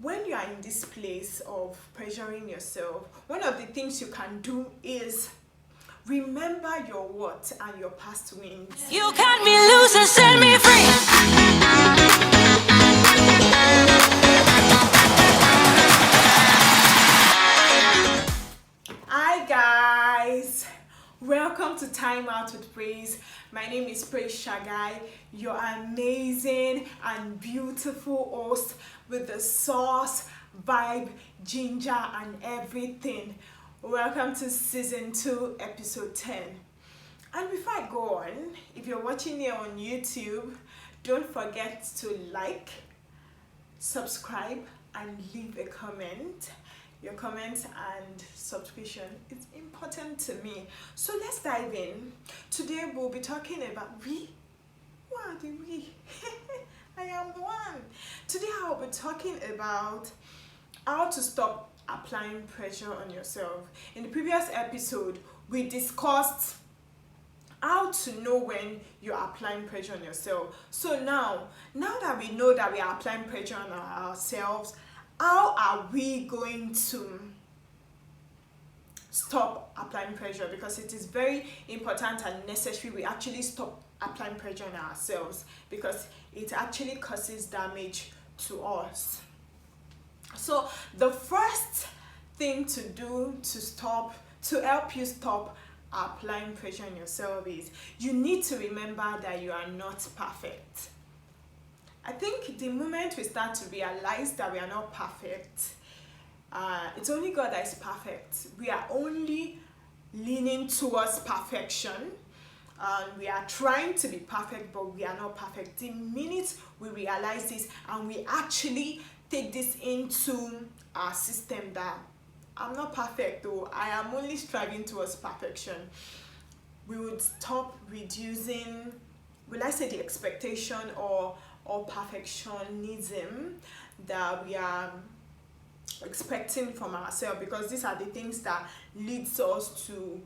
when you are in this place of pressuring yourself, one of the things you can do is remember your what and your past wins. You cut me loose and set me free. Hi guys, welcome to Timeout with Praise. My name is Shaguy, your amazing and beautiful host with the sauce, vibe, ginger and everything. Welcome to season 2, episode 10. And before I go on, if you're watching here on YouTube, don't forget to like, subscribe and leave a comment. Your comments and subscription is important to me. So let's dive in. Today we'll be talking about we. Who are the we? I am the one. Today I'll be talking about how to stop applying pressure on yourself. In the previous episode, we discussed how to know when you're applying pressure on yourself. So now that we know that we are applying pressure on ourselves, how are we going to stop applying pressure? Because it is very important and necessary we actually stop applying pressure on ourselves, because it actually causes damage to us. So the first thing to do to help you stop applying pressure on yourself is you need to remember that you are not perfect. I think the moment we start to realize that we are not perfect, it's only God that is perfect. We are only leaning towards perfection, and we are trying to be perfect, but we are not perfect. The minute we realize this and we actually take this into our system that I'm not perfect though, I am only striving towards perfection, we would stop reducing, will I say, the expectation or perfectionism that we are expecting from ourselves, because these are the things that leads us to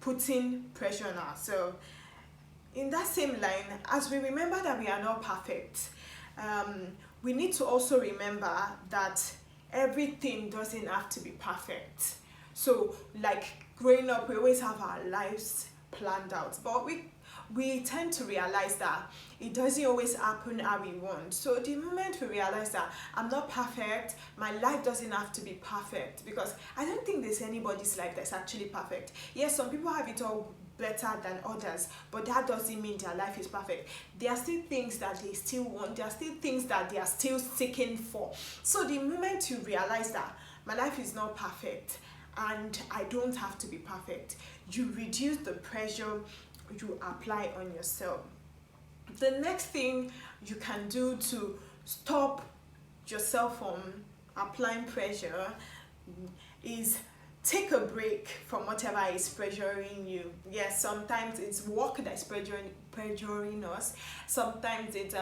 putting pressure on ourselves. In that same line, as we remember that we are not perfect, we need to also remember that everything doesn't have to be perfect. So like growing up, we always have our lives planned out, but we tend to realize that it doesn't always happen how we want. So the moment we realize that I'm not perfect, my life doesn't have to be perfect, because I don't think there's anybody's life that's actually perfect. Yes, some people have it all better than others, but that doesn't mean their life is perfect. There are still things that they still want, there are still things that they are still seeking for. So the moment you realize that my life is not perfect and I don't have to be perfect, you reduce the pressure you apply on yourself. The next thing you can do to stop yourself from applying pressure is take a break from whatever is pressuring you. Yes, sometimes it's work that's pressuring us. Sometimes it's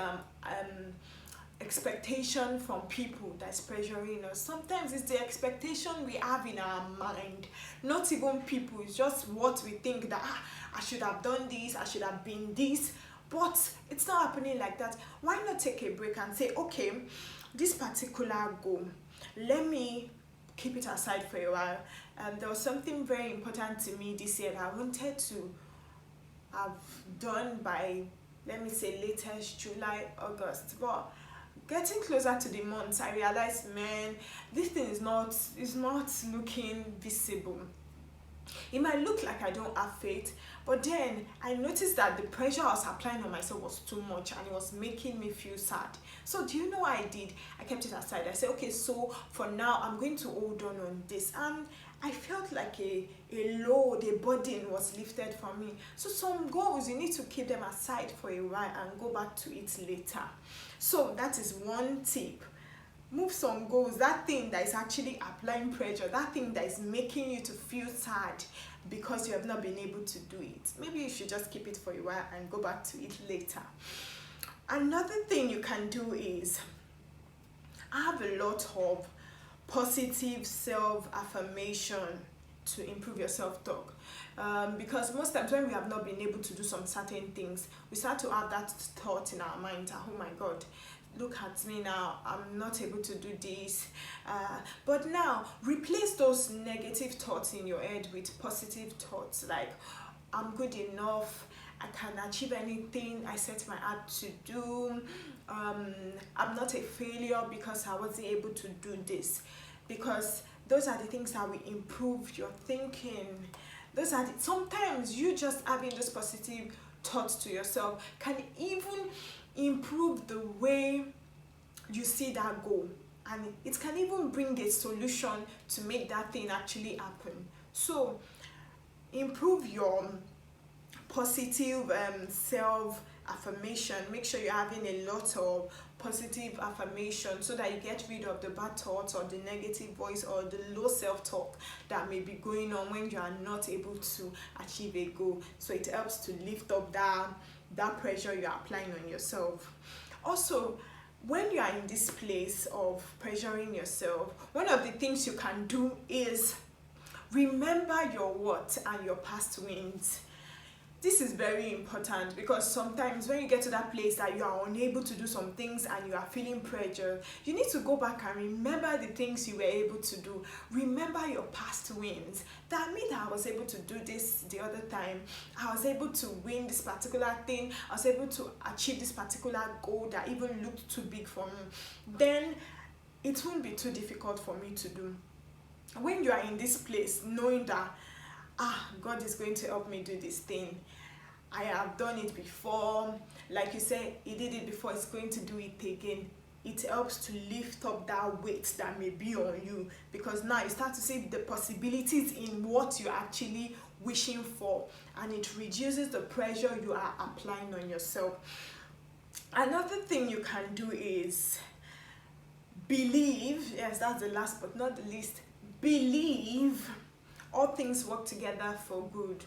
expectation from people that's pressuring us. Sometimes it's the expectation we have in our mind, not even people. It's just what we think that I should have done this, I should have been this, but it's not happening like that. Why not take a break and say, okay, this particular goal, let me keep it aside for a while. There was something very important to me this year that I wanted to have done by, let me say, latest July, August, but getting closer to the months, I realized, man, this thing is not looking visible. It might look like I don't have faith, but then I noticed that the pressure I was applying on myself was too much and it was making me feel sad. So do you know what I did? I kept it aside. I said, okay, so for now I'm going to hold on this, and I felt like a load, a burden was lifted from me. So some goals, you need to keep them aside for a while and go back to it later. So that is one tip. Move some goals, that thing that is actually applying pressure, that thing that is making you to feel sad because you have not been able to do it. Maybe you should just keep it for a while and go back to it later. Another thing you can do is have a lot of positive self-affirmation to improve your self-talk. Because most times when we have not been able to do some certain things, we start to have that thought in our mind, oh my God, look at me now, I'm not able to do this. But now replace those negative thoughts in your head with positive thoughts, like I'm good enough, I can achieve anything I set my heart to do. I'm not a failure because I wasn't able to do this. Because those are the things that will improve your thinking. Sometimes you just having those positive thoughts to yourself can even improve the way you see that goal, and it can even bring a solution to make that thing actually happen. So improve your positive self affirmation. Make sure you're having a lot of positive affirmation so that you get rid of the bad thoughts or the negative voice or the low self-talk that may be going on when you are not able to achieve a goal. So it helps to lift up that pressure you are applying on yourself. Also, when you are in this place of pressuring yourself, one of the things you can do is remember your what and your past wins. This is very important because sometimes when you get to that place that you are unable to do some things and you are feeling pressure, you need to go back and remember the things you were able to do. Remember your past wins. That means I was able to do this the other time. I was able to win this particular thing. I was able to achieve this particular goal that even looked too big for me. Then it won't be too difficult for me to do. When you are in this place, knowing that God is going to help me do this thing. I have done it before. Like you said, he did it before, it's going to do it again. It helps to lift up that weight that may be on you, because now you start to see the possibilities in what you're actually wishing for, and it reduces the pressure you are applying on yourself. Another thing you can do is believe. Yes, that's the last but not the least. Believe all things work together for good.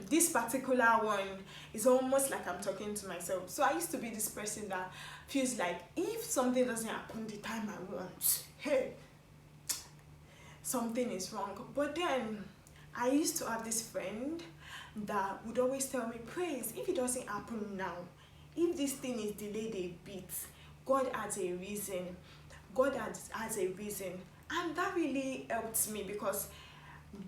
This particular one is almost like I'm talking to myself. So I used to be this person that feels like if something doesn't happen the time I want, hey, something is wrong. But then I used to have this friend that would always tell me, Praise, if it doesn't happen now, if this thing is delayed a bit, God has a reason. God has a reason. And that really helped me, because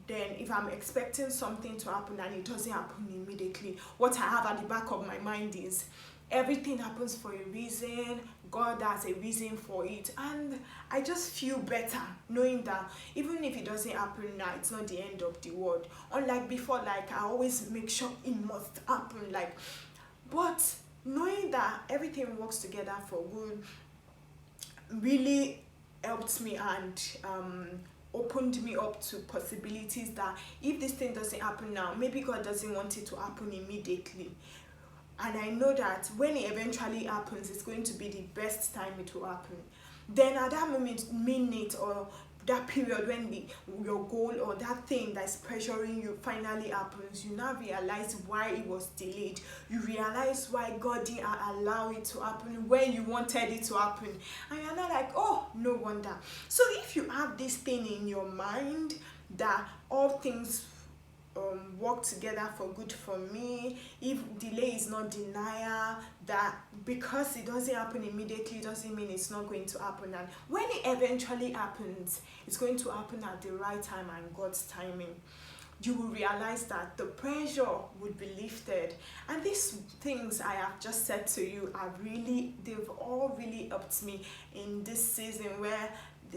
then if I'm expecting something to happen and it doesn't happen immediately, what I have at the back of my mind is everything happens for a reason. God has a reason for it, and I just feel better knowing that even if it doesn't happen now, it's not the end of the world. Unlike before, like I always make sure it must happen, but knowing that everything works together for good really helped me and opened me up to possibilities that if this thing doesn't happen now, maybe God doesn't want it to happen immediately. And I know that when it eventually happens, it's going to be the best time it will happen. Then at that minute or that period when your goal or that thing that's pressuring you finally happens, you now realize why it was delayed. You realize why God didn't allow it to happen when you wanted it to happen. And you're not like, oh, no wonder. So if you have this thing in your mind that all things work together for good for me, if delay is not denial, that because it doesn't happen immediately doesn't mean it's not going to happen, and when it eventually happens, it's going to happen at the right time and God's timing, you will realize that the pressure would be lifted. And these things I have just said to you they've all really helped me in this season where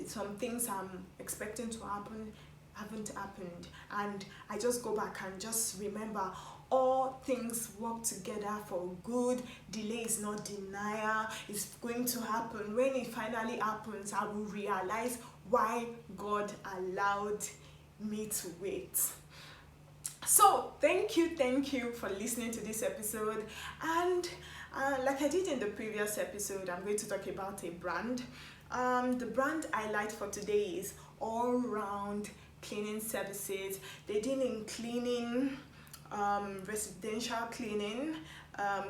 some things I'm expecting to happen haven't happened, and I just go back and just remember all things work together for good. Delay is not denial. It's going to happen. When it finally happens, I will realize why God allowed me to wait. So thank you for listening to this episode. And like I did in the previous episode, I'm going to talk about a brand. The brand I like for today is All Round Cleaning Services. They deal in cleaning, residential cleaning,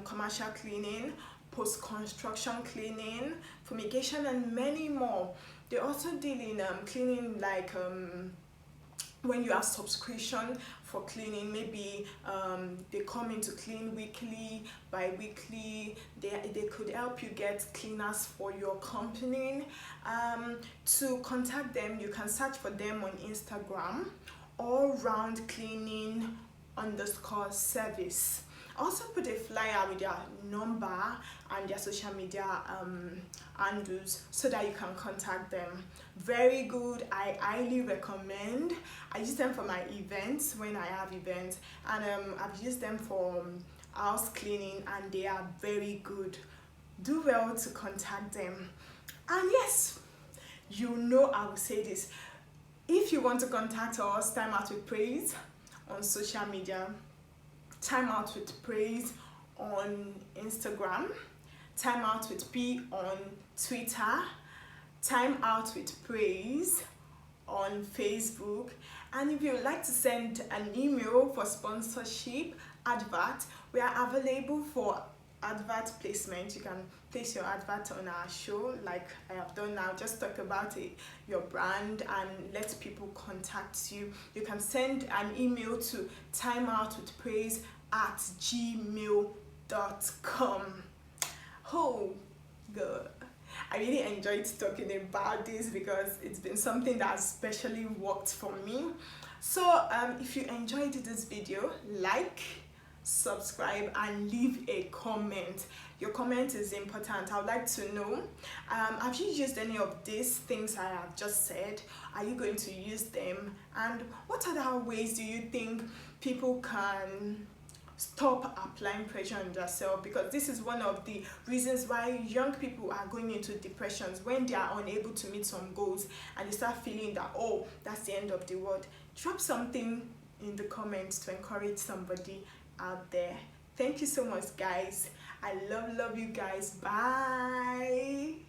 commercial cleaning, post-construction cleaning, fumigation, and many more. They also deal in cleaning like when you have subscription for cleaning. Maybe they come in to clean weekly, bi-weekly. They could help you get cleaners for your company. To contact them, you can search for them on Instagram, all round cleaning _service. Also put a flyer with their number and their social media handles so that you can contact them. Very good. I highly recommend. I use them for my events when I have events, and I've used them for house cleaning, and they are very good. Do well to contact them. And yes, you know I will say this, if you want to contact us, Time Out with Praise on social media, Timeout with Praise on Instagram, Timeout with P on Twitter, Timeout with Praise on Facebook. And if you would like to send an email for sponsorship, advert, we are available for advert placement. You can place your advert on our show like I have done now. Just talk about it, your brand, and let people contact you. You can send an email to timeoutwithpraise@gmail.com. Oh God, I really enjoyed talking about this because it's been something that especially worked for me. So if you enjoyed this video, like, subscribe, and leave a comment. Your comment is important. I would like to know, have you used any of these things I have just said? Are you going to use them? And what other ways do you think people can stop applying pressure on themselves? Because this is one of the reasons why young people are going into depressions, when they are unable to meet some goals and they start feeling that, oh, that's the end of the world. Drop something in the comments to encourage somebody out there. Thank you so much, guys. I love you guys. Bye.